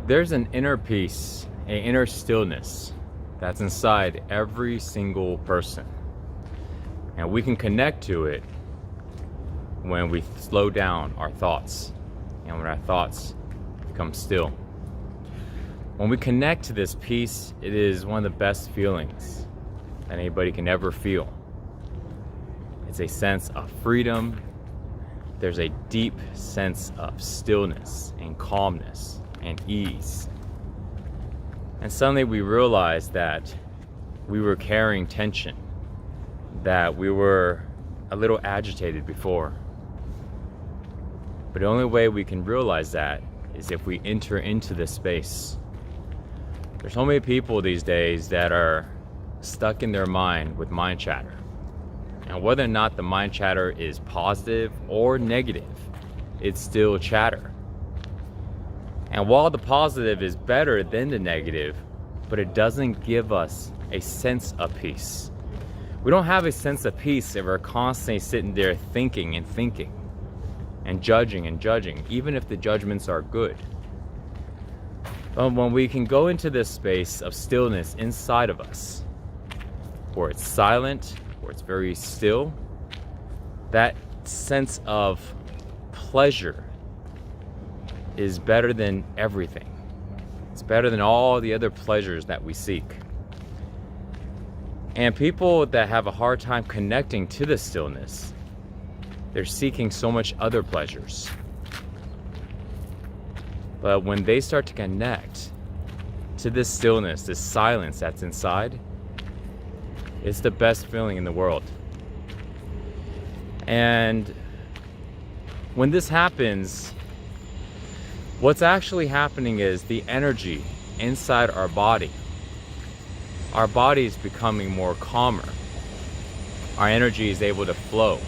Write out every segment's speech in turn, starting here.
There's an inner peace, an inner stillness that's inside every single person. And we can connect to it when we slow down our thoughts and when our thoughts become still. When we connect to this peace, it is one of the best feelings that anybody can ever feel. It's a sense of freedom. There's a deep sense of stillness and calmness and ease. And suddenly we realized that we were carrying tension, that we were a little agitated before. But the only way we can realize that is if we enter into this space. There's so many people these days that are stuck in their mind with mind chatter. And whether or not the mind chatter is positive or negative, it's still chatter. And while the positive is better than the negative, but it doesn't give us a sense of peace. We don't have a sense of peace if we're constantly sitting there thinking and judging, even if the judgments are good. But when we can go into this space of stillness inside of us, where it's silent, where it's very still, that sense of pleasure is better than everything. It's better than all the other pleasures that we seek. And people that have a hard time connecting to the stillness, they're seeking so much other pleasures. But when they start to connect to this stillness, this silence that's inside, it's the best feeling in the world. And when this happens, what's actually happening is the energy inside our body is becoming more calmer. Our energy is able to flow.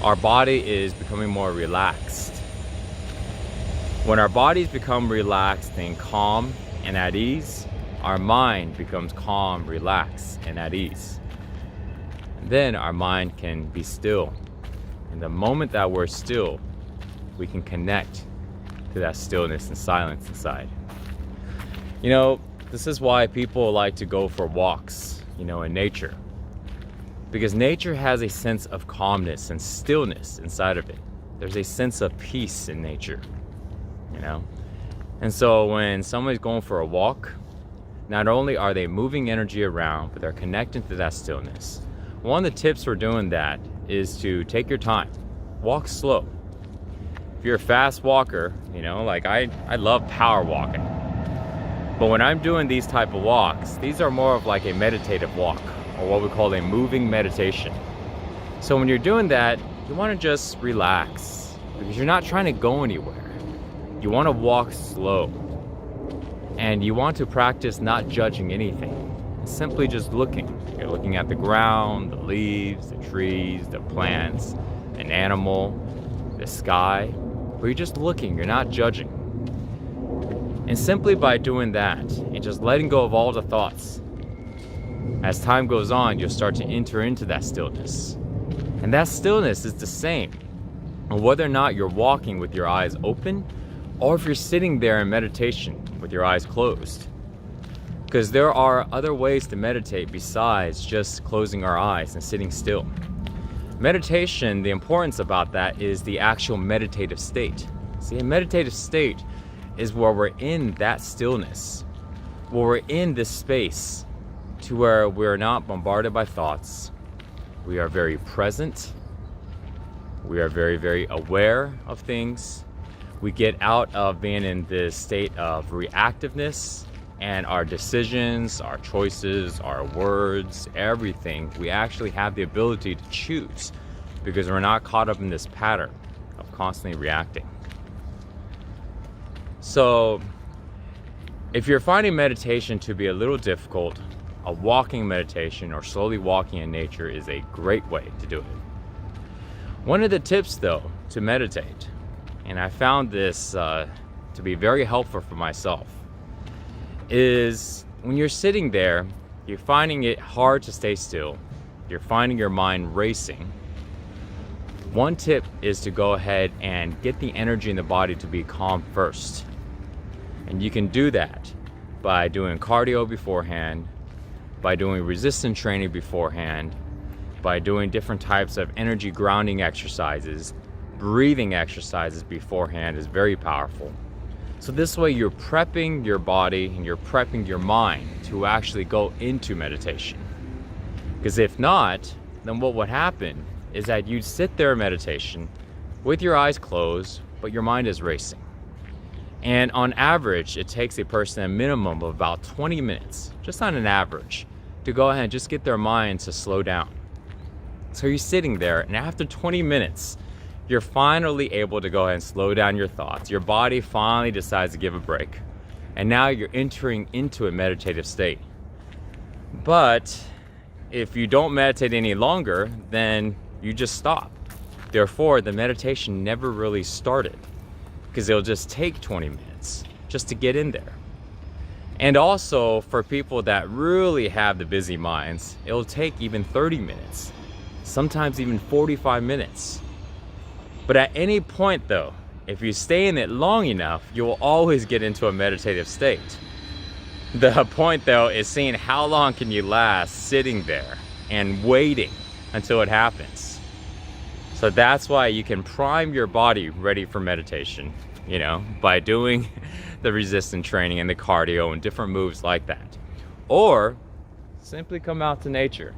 Our body is becoming more relaxed. When our bodies become relaxed and calm and at ease, our mind becomes calm, relaxed, and at ease. Then our mind can be still. And the moment that we're still, we can connect to that stillness and silence inside. You know, this is why people like to go for walks, in nature. Because nature has a sense of calmness and stillness inside of it. There's a sense of peace in nature, And so when somebody's going for a walk, not only are they moving energy around, but they're connecting to that stillness. One of the tips for doing that is to take your time. Walk slow. If you're a fast walker, like I love power walking. But when I'm doing these type of walks, these are more of like a meditative walk, or what we call a moving meditation. So when you're doing that, you want to just relax, because you're not trying to go anywhere. You want to walk slow. And you want to practice not judging anything, simply just looking. You're looking at the ground, the leaves, the trees, the plants, an animal, the sky. But you're just looking, you're not judging. And simply by doing that, and just letting go of all the thoughts, as time goes on, you'll start to enter into that stillness. And that stillness is the same, whether or not you're walking with your eyes open, or if you're sitting there in meditation with your eyes closed. Because there are other ways to meditate besides just closing our eyes and sitting still. Meditation, the importance about that is the actual meditative state. See, a meditative state is where we're in that stillness, where we're in this space to where we're not bombarded by thoughts. We are very present. We are very, very aware of things. We get out of being in this state of reactiveness, and our decisions, our choices, our words, everything, we actually have the ability to choose, because we're not caught up in this pattern of constantly reacting. So if you're finding meditation to be a little difficult, a walking meditation or slowly walking in nature is a great way to do it. One of the tips though to meditate, and I found this to be very helpful for myself, is when you're sitting there, you're finding it hard to stay still, you're finding your mind racing. One tip is to go ahead and get the energy in the body to be calm first. And you can do that by doing cardio beforehand, by doing resistance training beforehand, by doing different types of energy grounding exercises. Breathing exercises beforehand is very powerful. So this way you're prepping your body and you're prepping your mind to actually go into meditation. Because if not, then what would happen is that you'd sit there in meditation with your eyes closed, but your mind is racing. And on average, it takes a person a minimum of about 20 minutes, just on an average, to go ahead and just get their mind to slow down. So you're sitting there, and after 20 minutes, you're finally able to go ahead and slow down your thoughts. Your body finally decides to give a break. And now you're entering into a meditative state. But if you don't meditate any longer, then you just stop. Therefore, the meditation never really started, because it'll just take 20 minutes just to get in there. And also, for people that really have the busy minds, it'll take even 30 minutes, sometimes even 45 minutes. But at any point though, if you stay in it long enough, you will always get into a meditative state. The point though is seeing how long can you last sitting there and waiting until it happens. So that's why you can prime your body ready for meditation, by doing the resistance training and the cardio and different moves like that. Or simply come out to nature.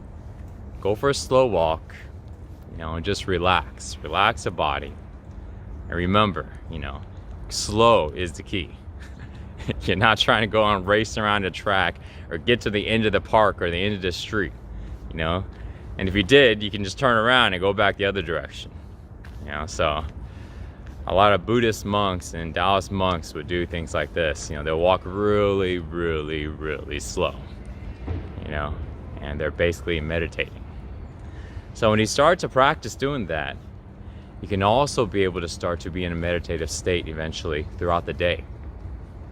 Go for a slow walk, and just relax the body. And remember, slow is the key. You're not trying to go on race around a track or get to the end of the park or the end of the street, And if you did, you can just turn around and go back the other direction, So a lot of Buddhist monks and Taoist monks would do things like this. They'll walk really, really, really slow, and they're basically meditating. So when you start to practice doing that, you can also be able to start to be in a meditative state eventually throughout the day.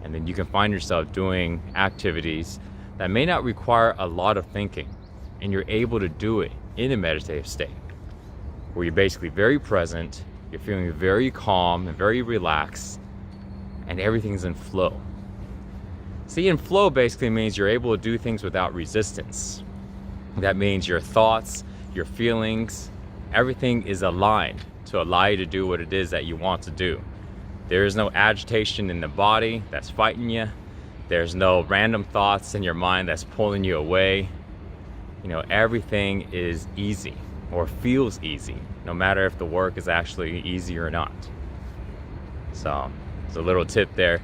And then you can find yourself doing activities that may not require a lot of thinking, and you're able to do it in a meditative state, where you're basically very present, you're feeling very calm and very relaxed, and everything's in flow. See, in flow basically means you're able to do things without resistance. That means your thoughts, your feelings, everything is aligned to allow you to do what it is that you want to do. There is no agitation in the body that's fighting you. There's no random thoughts in your mind that's pulling you away. Everything is easy or feels easy, no matter if the work is actually easy or not. So, it's a little tip there,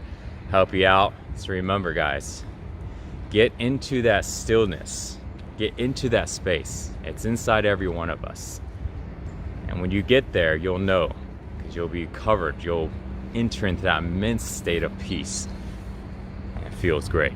help you out. So remember, guys, get into that stillness. Get into that space. It's inside every one of us. And when you get there, you'll know, because you'll be covered. You'll enter into that immense state of peace. And it feels great.